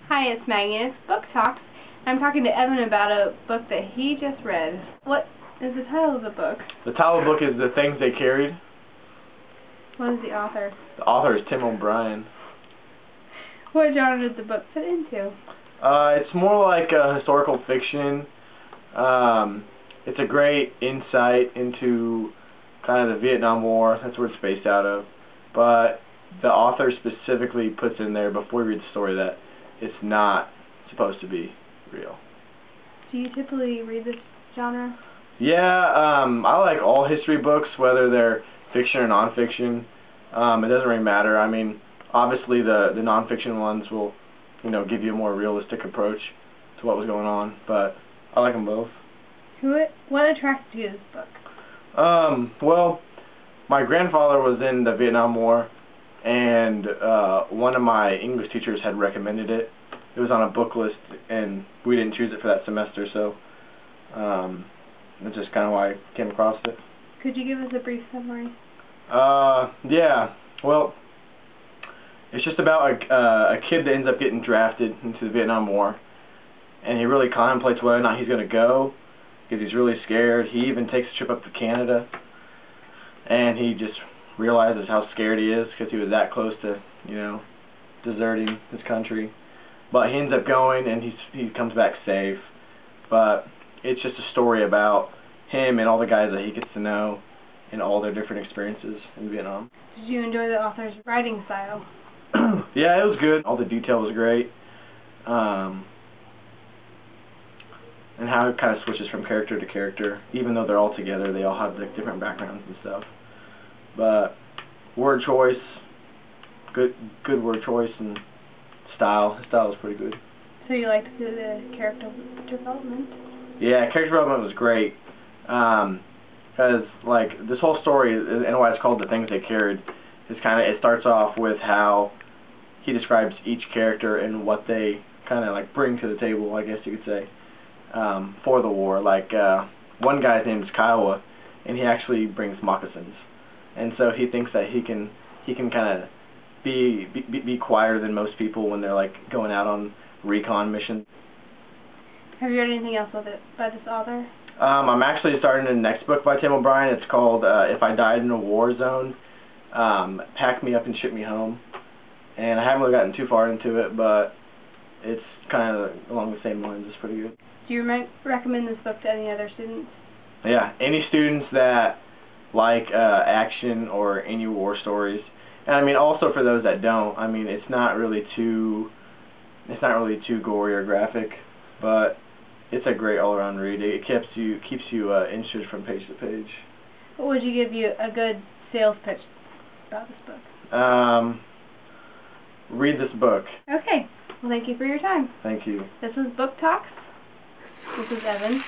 Hi, it's Maggie, and it's Book Talks. I'm talking to Evan about a book that he just read. What is the title of the book? The title of the book is The Things They Carried. What is the author? The author is Tim O'Brien. What genre did the book fit into? It's more like a historical fiction. It's a great insight into kind of the Vietnam War. That's where it's based out of. But the author specifically puts in there before you read the story that it's not supposed to be real. Do you typically read this genre? Yeah, I like all history books, whether they're fiction or nonfiction. It doesn't really matter. I mean, obviously the nonfiction ones will, give you a more realistic approach to what was going on, but I like them both. What attracted you to this book? Well, my grandfather was in the Vietnam War, and one of my English teachers had recommended it. It was on a book list, and we didn't choose it for that semester, so that's just kind of why I came across it. Could you give us a brief summary? Yeah. Well, it's just about a kid that ends up getting drafted into the Vietnam War, and he really contemplates whether or not he's going to go, because he's really scared. He even takes a trip up to Canada, and he just realizes how scared he is because he was that close to, deserting his country. But he ends up going, and he comes back safe. But it's just a story about him and all the guys that he gets to know and all their different experiences in Vietnam. Did you enjoy the author's writing style? Yeah, it was good. All the detail was great. And how it kind of switches from character to character. Even though they're all together, they all have like different backgrounds and stuff. But word choice, good word choice, and style. His style was pretty good. So you liked the character development? Yeah, character development was great. Because like this whole story, and why it's called The Things They Carried, is it starts off with how he describes each character and what they kind of like bring to the table, I guess you could say, for the war. Like one guy's name is Kiowa, and he actually brings moccasins, and so he thinks that he can kind of be quieter than most people when they're like going out on recon missions. Have you read anything else by this author? I'm actually starting the next book by Tim O'Brien. It's called If I Died in a War Zone, Pack Me Up and Ship Me Home. And I haven't really gotten too far into it, but it's kind of along the same lines. It's pretty good. Do you recommend this book to any other students? Yeah, any students that like action or any war stories. And I mean, also for those that don't, I mean, it's not really too gory or graphic, but it's a great all-around read. It keeps you interested from page to page. What would you give you a good sales pitch about this book? Read this book. Okay. Well, thank you for your time. Thank you. This is Book Talks. This is Evan.